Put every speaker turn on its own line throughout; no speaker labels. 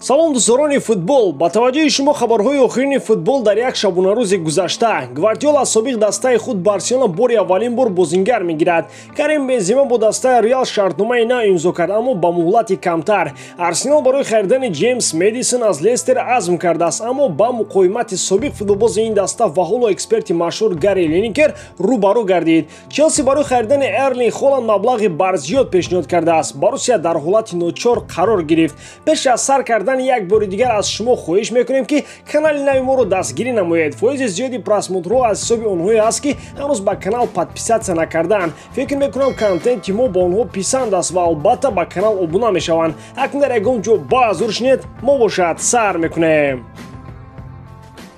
салом дӯстони футбол, ба таваҷҷӯҳи шумо хабарҳои охирини футбол дар як шабонарӯзи гузашта. Гвардиола собиқ дастаи худ Барселона бори аввалин бор бозингар мегирад. Карим Бензема бо дастаи Реал шартномаи нав имзо кард, аммо ба муҳлати камтар. Арсенал барои харидани Джеймс Мэдисон аз Лестер азм кардааст, аммо ба муқоимати собиқ футболбози ин даста ва ҳоло эксперти машҳур Гарри Линекер рӯ ба рӯ гардид. Челси барои харидани Эрлинг Холланд маблағи барзиёд пешниҳод кардааст. Боруссия дар ҳолати ночор қарор гирифт. Пеш аз сар кардан як бори дигар аз шумо хоҳиш мекунем ки канали нави моро дастгирӣ намоед. Фоизи зиёди просмотрҳо аз ҳисоби онҳое аст ки ҳанӯз ба канал подписатсия накардаанд. фикр мекунам контенти мо ба онҳо писанд аст ва албатта ба канал обуна мешаванд. акнун дар ягон ҷо баъз уршнед мо бошад сар мекунем.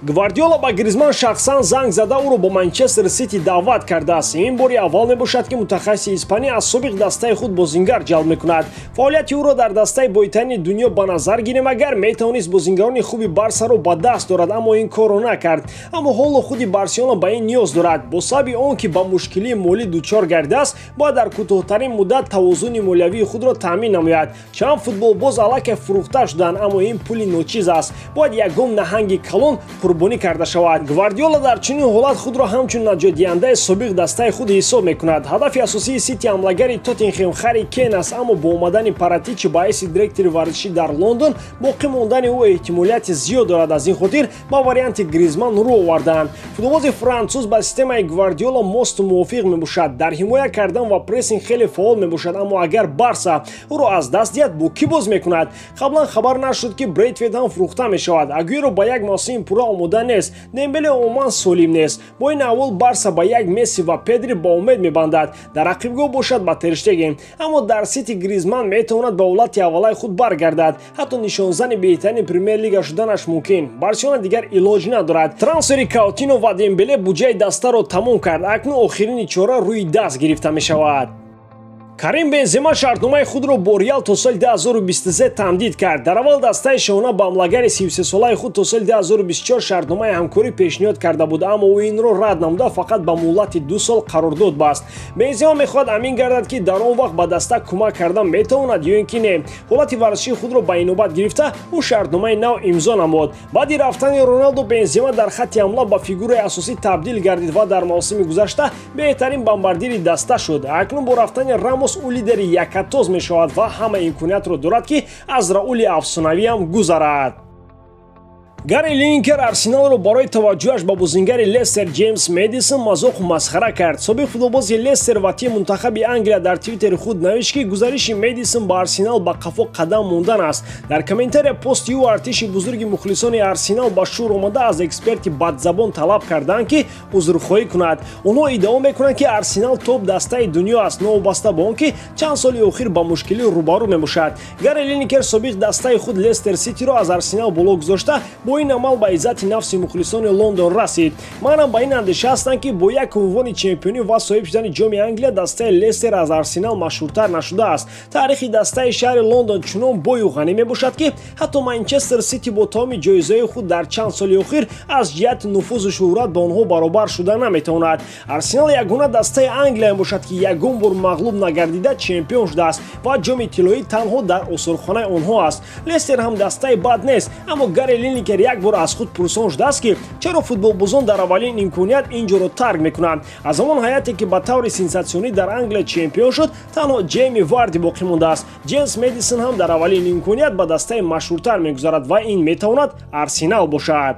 Гвардиола ба Гризман шахсан занг зада ӯро ба Манчестер Сити даъват кардааст. Ин бори аввал мебошад ки мутахассиси испанӣ аз собиқ дастаи худ бозингар ҷалб мекунад. Фаъолияти ӯро дар дастаи бойтарини дунё ба назар гирем. Агар метавонист бозингарони хуби Барсаро ба даст дорад, аммо ин корро накард. Аммо ҳоло худи Барселона ба ин ниёз дорад. Бо сабаби он ки ба мушкилии молӣ дучор гардидааст, бояд дар кӯтоҳтарин муддат тавозуни молиявии худро таъмин намояд. Чанд футболбоз аллакай фурӯхта шуданд, аммо ин пули ночиз аст. Бояд ягон наҳанги калон қурбонӣ карда шавад. Гвардиола дар чунин ҳолат худро ҳамчун наҷотдиҳандаи собиқ дастаи худ ҳисоб мекунад. ҳадафи асосии Сити ҳамлагари Тоттенхем Харри Кейн аст, аммо бо омадани Паратичи ба ҳайси директори варзишӣ дар Лондон боқӣ мондани ӯ эҳтимолияти зиёд дорад. Аз ин хотир ба варианти Гризман рӯ овардаанд. Футболбози француз ба системаи Гвардиола мосту мувофиқ мебошад. Дар ҳимоя кардан ва прессинг хеле фаъол мебошад, аммо агар Барса ӯро аз даст диҳад, бо кӣ боз мекунад? Қаблан хабар нашуд ки Брейтфед ҳам фурӯхта мешавад. Агуэро ба як мавсими пурра омода нест. Дембеле умуман солим нест. Бо ин аҳвол Барса ба як Месси ва Педри ба умед мебандад. Дар рақибгоҳ бошад ба Тер Штеген. Аммо дар Сити Гризман метавонад ба ҳолати аввалаи худ баргардад. ҳатто нишонзани беҳтарини Премер Лига шуданаш мумкин. Барселона дигар илоҷ надорад. Трансфери Каутино ва Дембеле буҷаи дастаро тамом кард. акнун охирини чора рӯи даст гирифта мешавад. Карим Бензема шартномаи худро бо Реал то соли 2023 тамдид кард. Дар аввал дастаи шоҳона ба амлагари 33-солаи худ то соли 2024 шартномаи ҳамкорӣ пешниҳод карда буд, аммо ӯ инро рад намуда фақат ба муҳлати 2 сол қарордод баст. Бензема мехоҳад амин гардад ки дар он вақт ба даста кӯмак кардан метавонад ё ин ки не. ҳолати варзишии худро ба инобат гирифта, ӯ шартномаи нав имзо намуд. баъди рафтани Роналдо, Бензема дар хатти ҳамла ба фигураи асосӣ табдил гардид ва дар мавсими гузашта беҳтарин бомбардири даста шуд. акнун бо рафтани Рамос ӯ лидери якатоз мешавад ва ҳама имкониятро дорад ки аз Раули афсонавиам гузарад. Гарри Линекер Арсеналро барои таваҷҷӯҳаш ба бозингари Лестер Джеймс Мэдисон мазоқу масхара кард. Собиқ футболбози Лестер ва тими мунтахаби Англия дар твиттери худ навишт ки гузариши Мэдисон ба Арсенал ба қафо қадам мондан аст. Дар комментария пости ӯ артиши бузурги Мухлисони Арсенал ба шӯр омада аз эксперти бадзабон талаб карданд ки узрхоҳӣ кунад. Онҳо иддао мекунанд ки Арсенал топ дастаи дунё аст, новобаста ба он ки чанд соли охир ба мушкилӣ рӯбарӯ мебошад. Гарри Линекер собиқ дастаи худ Лестер Ситиро аз Арсенал боло гузошта, бо ин амал ба иззати нафси мухлисони Лондон расид. манам ба ин андеша ҳастам ки бо як унвони чемпионӣ ва соҳиб шудани ҷоми Англия дастаи Лестер аз Арсенал машҳуртар нашудааст. таърихи дастаи шаҳри Лондон чунон бою ғанӣ мебошад ки ҳатто Манчестер Сити бо тамоми ҷоизаҳои худ дар чанд соли охир аз ҷиҳати нуфузу шӯҳрат ба онҳо баробар шуда наметавонад. Арсенал ягона дастаи Англия мебошад ки ягон бор мағлуб нагардида чемпион шудааст ва ҷоми тиллоӣ танҳо дар осорхонаи онҳо аст. Лестер ҳам дастаи бад нест, аммо Гарри Линекер як бор аз худ пурсон шудааст ки чаро футболбозон дар аввалин имконият ин ҷоро тарк мекунанд. аз ҳамон ҳайате ки ба таври сенсатсионӣ дар Англия чемпион шуд, танҳо Ҷейми Варди боқӣ мондааст. Джеймс Мэдисон ҳам дар аввалин имконият ба дастаи машҳуртар мегузарад ва ин метавонад Арсенал бошад.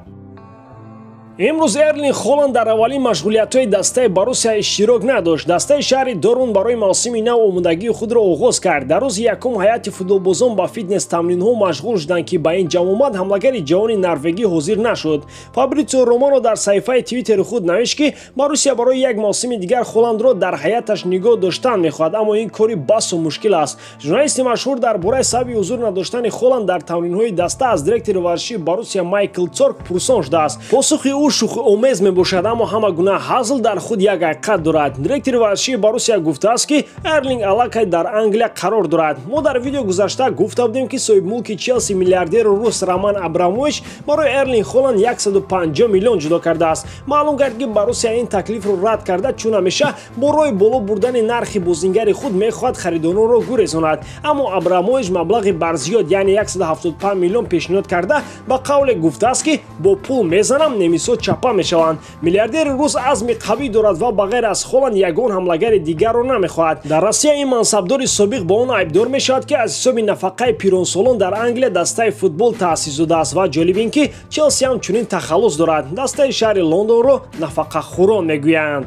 имрӯз Эрлинг Холланд дар аввалин машғулиятҳои дастаи Боруссия иштирок надошт. дастаи шаҳри Дорун барои мавсими нав омодагии худро оғоз кард. дар рӯзи якум ҳайати футболбозон ба фитнес тамринҳо машғул шуданд ки ба ин ҷамъомад ҳамлагари ҷавони норвегӣ ҳозир нашуд. Фабрицио Романо дар саҳифаи твиттери худ навишт ки Боруссия барои як мавсими дигар Холландро дар ҳайаташ нигоҳ доштан мехоҳад, аммо ин кори басу мушкил аст. журналисти машҳур дар бораи сабаби ҳузур надоштани Холланд дар тамринҳои даста аз директори варзишии Боруссия Майкл Цорк пурсон шудааст. посухи ӯ ӯ шӯхиомез мебошад, аммо ҳама гуна ҳазл дар худ як ҳақиқат дорад. Директори варзишии Борусия гуфтааст ки Эрлинг аллакай дар Англия қарор дорад. мо дар видео гузашта гуфта будем ки соҳибмулки Челси миллиардери рус Роман Абрамович барои Эрлинг Холланд 150 миллион ҷудо кардааст. маълум кард ки Борусия ин таклифро рад карда, чун ҳамеша бо роҳи боло бурдани нархи бозингари худ мехоҳад харидоронро гурезонад. аммо Абрамович маблағи барзиёд, яъне 175 миллион пешниҳод карда, ба қавле гуфтааст ки бо пул мезанам, немисо чапа мешаванд. миллиардери рус азми қавӣ дорад ва ба ғайр аз Холланд ягон ҳамлагари дигарро намехоҳад. дар Россия ин мансабдори собиқ бо он айбдор мешавад ки аз ҳисоби нафақаи пиронсолон дар Англия дастаи футбол таъсис додааст ва ҷолиб ин ки Челси ҳам чунин тахаллус дорад. дастаи шаҳри Лондонро нафақахӯрон мегӯянд.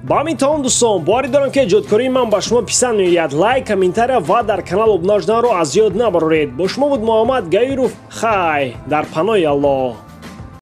ба ҳамин тамом дӯстон, боварӣ дорам ки эҷодкории ман ба шумо писанд меояд. лайк, комментария ва дар канал обунаш наро аз ёд набароред. бо шумо буд Муҳаммад Гаиров. хай дар паноҳи Аллоҳ.